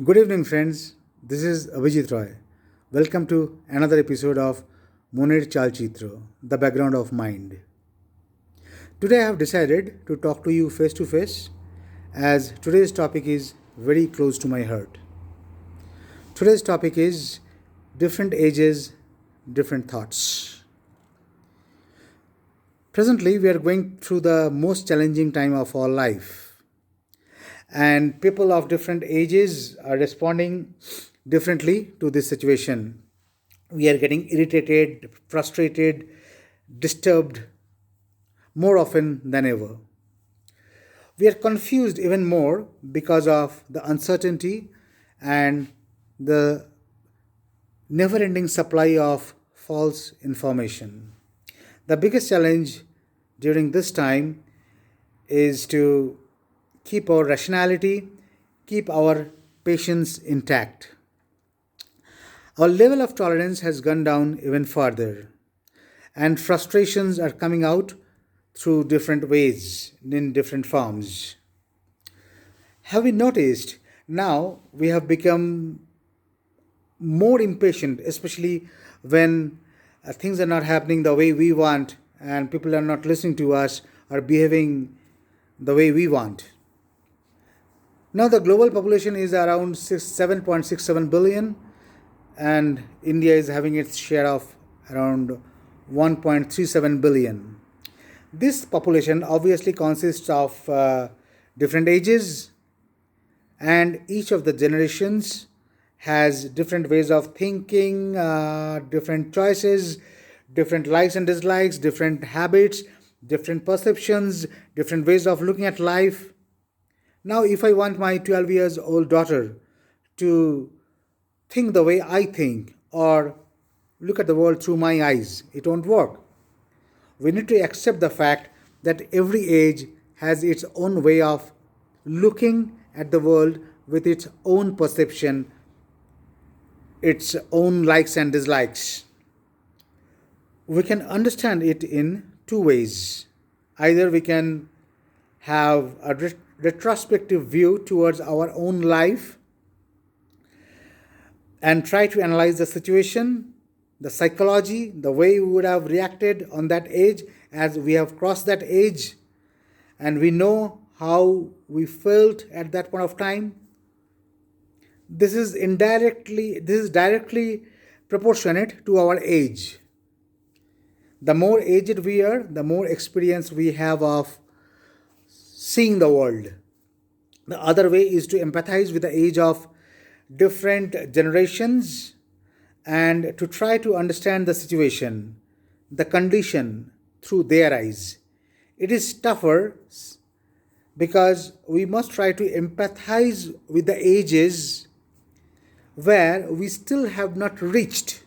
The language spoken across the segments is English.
Good evening, friends. This is Abhijit Roy. Welcome to another episode of Moner Chalchitra, The Background of Mind. Today, I have decided to talk to face as today's topic is very close to my heart. Today's topic is different ages, different thoughts. Presently, we are going through the most challenging time of our life, and people of different ages are responding differently to this situation. We are getting irritated, frustrated, disturbed more often than ever. We are confused even more because of the uncertainty and the never ending supply of false information. The biggest challenge during this time is to keep our rationality, keep our patience intact. Our level of tolerance has gone down even further, and frustrations are coming out through different ways, in different forms. Have we noticed now we have become more impatient, especially when things are not happening the way we want and people are not listening to us or behaving the way we want? Now, the global population is around 7.67 billion, and India is having its share of around 1.37 billion. This population obviously consists of different ages, and each of the generations has different ways of thinking, different choices, different likes and dislikes, different habits, different perceptions, different ways of looking at life. Now, if I want my 12 years old daughter to think the way I think or look at the world through my eyes, it won't work. We need to accept the fact that every age has its own way of looking at the world with its own perception, its own likes and dislikes. We can understand it in two ways. Either we can have a retrospective view towards our own life and try to analyze the situation, the psychology, the way we would have reacted on that age as we have crossed that age, and we know how we felt at that point of time. This is directly proportionate to our age. The more aged we are, the more experience we have of seeing the world. The other way is to empathize with the age of different generations and to try to understand the situation, the condition through their eyes. It is tougher because we must try to empathize with the ages where we still have not reached.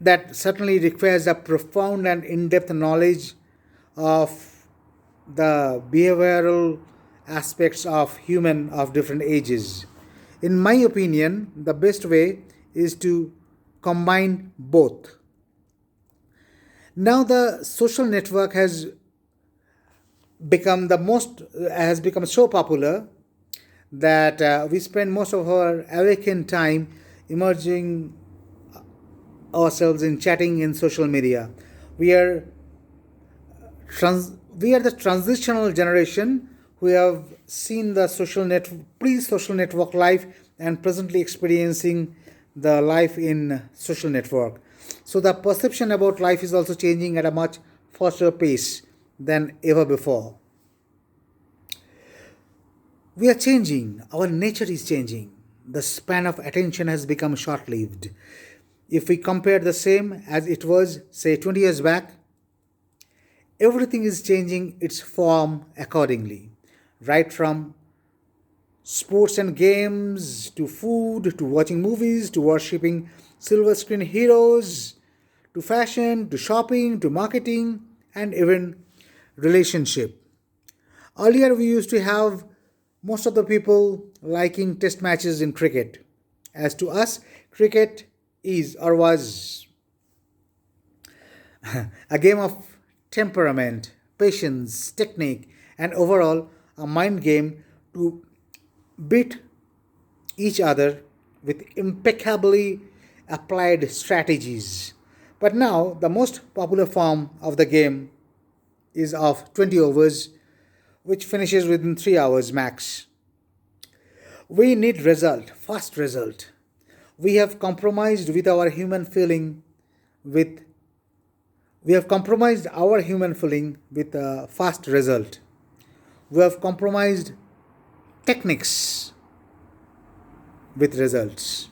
That certainly requires a profound and in depth knowledge of the behavioral aspects of human of different ages. In my opinion, the best way is to combine both. Now the social network has become so popular that we spend most of our awakened time immersing ourselves in chatting in social media. We are we are the transitional generation who have seen the pre-social network life and presently experiencing the life in social network. So the perception about life is also changing at a much faster pace than ever before. We are changing. Our nature is changing. The span of attention has become short lived. If we compare the same as it was, say, 20 years back, everything is changing its form accordingly. Right from sports and games, to food, to watching movies, to worshipping silver screen heroes, to fashion, to shopping, to marketing, and even relationship. Earlier, we used to have most of the people liking test matches in cricket. As to us, cricket is or was a game of temperament, patience, technique, and overall a mind game to beat each other with impeccably applied strategies. But now, the most popular form of the game is of 20 overs, which finishes within 3 hours max. We need result, fast result. We have compromised with our human feeling with we have compromised our human feeling with a fast result. We have compromised techniques with results.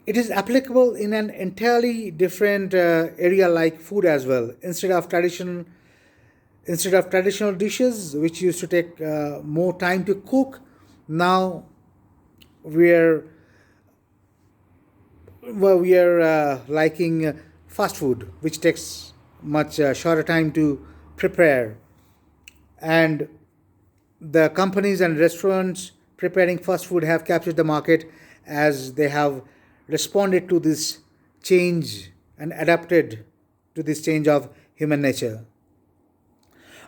It is applicable in an entirely different area like food as well. Instead of traditional dishes which used to take more time to cook, now we're we are liking fast food which takes much shorter time to prepare. And the companies and restaurants preparing fast food have captured the market as they have responded to this change and adapted to this change of human nature.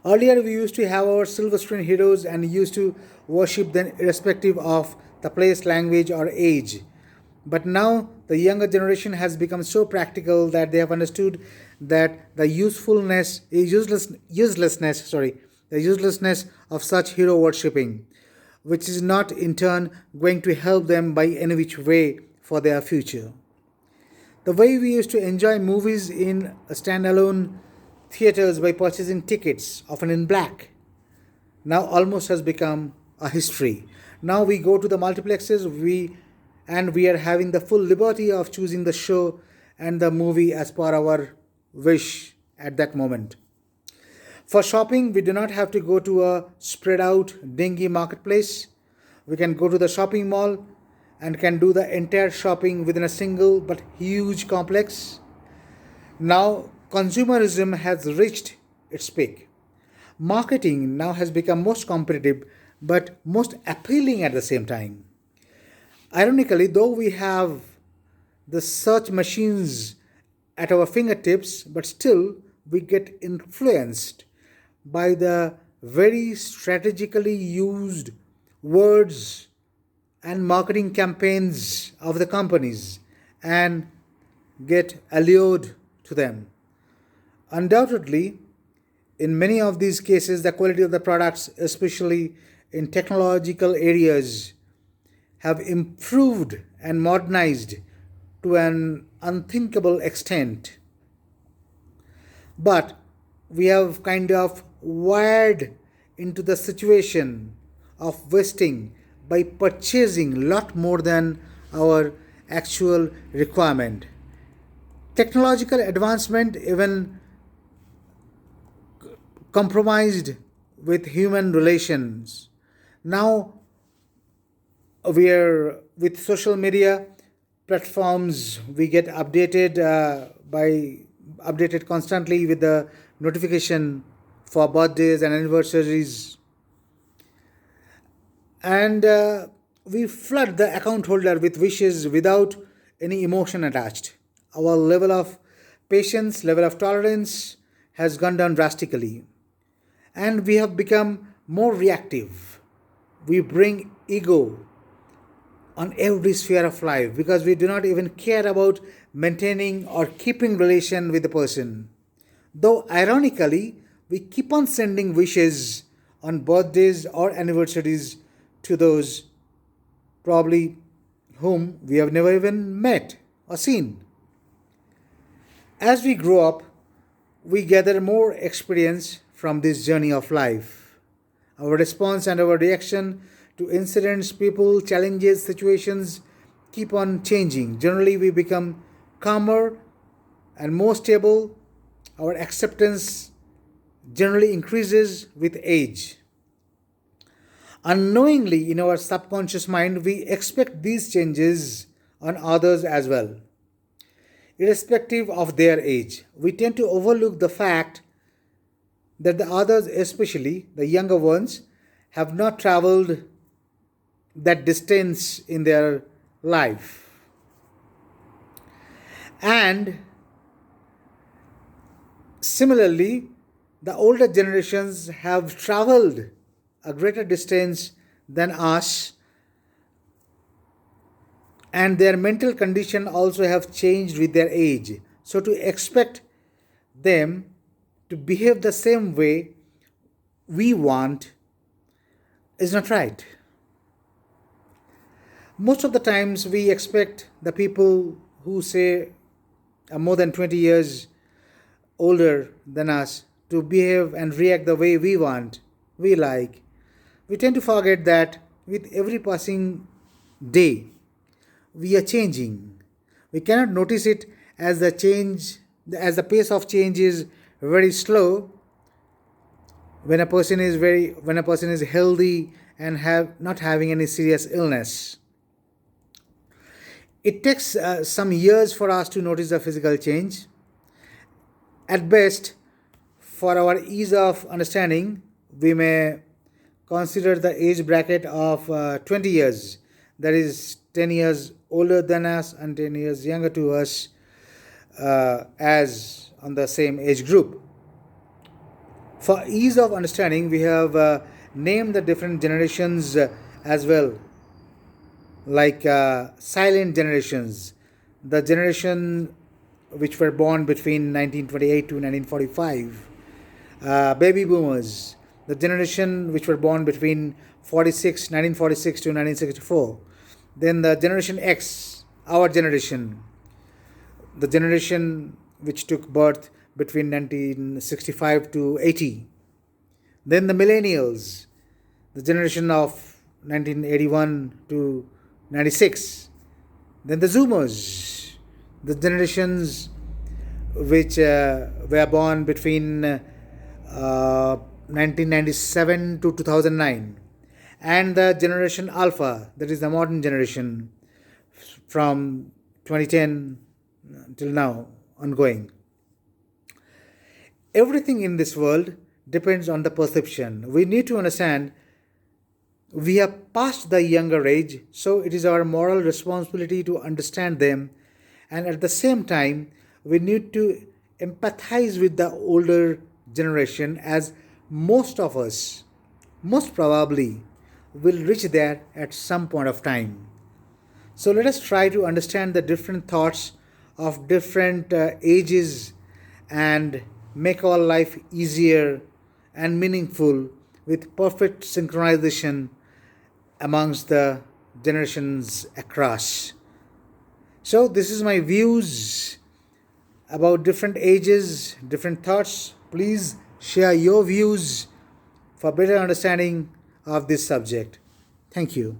Earlier, we used to have our silver screen heroes and used to worship them irrespective of the place, language, or age. But now, the younger generation has become so practical that they have understood that the the uselessness of such hero worshipping, which is not in turn going to help them by any which way for their future. The way we used to enjoy movies in standalone theaters by purchasing tickets, often in black, now almost has become a history. Now we go to the multiplexes, we are having the full liberty of choosing the show and the movie as per our wish at that moment. For shopping, we do not have to go to a spread out dingy marketplace. We can go to the shopping mall and can do the entire shopping within a single but huge complex. Now, consumerism has reached its peak. Marketing now has become most competitive but most appealing at the same time. Ironically, though we have the search machines at our fingertips, but still we get influenced by the very strategically used words and marketing campaigns of the companies and get allured to them. Undoubtedly, in many of these cases, the quality of the products, especially in technological areas, have improved and modernized to an unthinkable extent. But we have kind of wired into the situation of wasting by purchasing a lot more than our actual requirement. Technological advancement even compromised with human relations. Now we are with social media platforms, we get updated constantly with the notification for birthdays and anniversaries, and we flood the account holder with wishes without any emotion attached. Our level of patience, level of tolerance has gone down drastically, and we have become more reactive. We bring ego on every sphere of life because we do not even care about maintaining or keeping relation with the person. Though ironically, we keep on sending wishes on birthdays or anniversaries to those probably whom we have never even met or seen. As we grow up, we gather more experience from this journey of life. Our response and our reaction to incidents, people, challenges, situations keep on changing. Generally, we become calmer and more stable. Our acceptance generally increases with age. Unknowingly, in our subconscious mind, we expect these changes on others as well, irrespective of their age. We tend to overlook the fact that the others, especially the younger ones, have not traveled that distance in their life. And similarly, the older generations have traveled a greater distance than us, and their mental condition also have changed with their age. So to expect them to behave the same way we want is not right. Most of the times we expect the people who say are more than 20 years older than us to behave and react the way we want, we like. We tend to forget that with every passing day, we are changing. We cannot notice it as the pace of change is very slow when a person is healthy and have not having any serious illness. It takes some years for us to notice the physical change. At best, for our ease of understanding, we may consider the age bracket of 20 years, that is 10 years older than us and 10 years younger to us, as on the same age group. For ease of understanding, we have named the different generations as well, like silent generations, the generation which were born between 1928 to 1945, baby boomers, the generation which were born between 1946 to 1964, then the generation X, our generation, the generation which took birth between 1965 to 80, then the millennials, the generation of 1981 to 96, then the zoomers, the generations which were born between 1997 to 2009, and the generation alpha, that is the modern generation from 2010 till now ongoing. Everything in this world depends on the perception. We need to understand we are past the younger age, so it is our moral responsibility to understand them, and at the same time, we need to empathize with the older generation, as most of us, most probably, will reach there at some point of time. So let us try to understand the different thoughts of different ages and make our life easier and meaningful with perfect synchronization amongst the generations across. So, this is my views about different ages, different thoughts. Please share your views for better understanding of this subject. Thank you.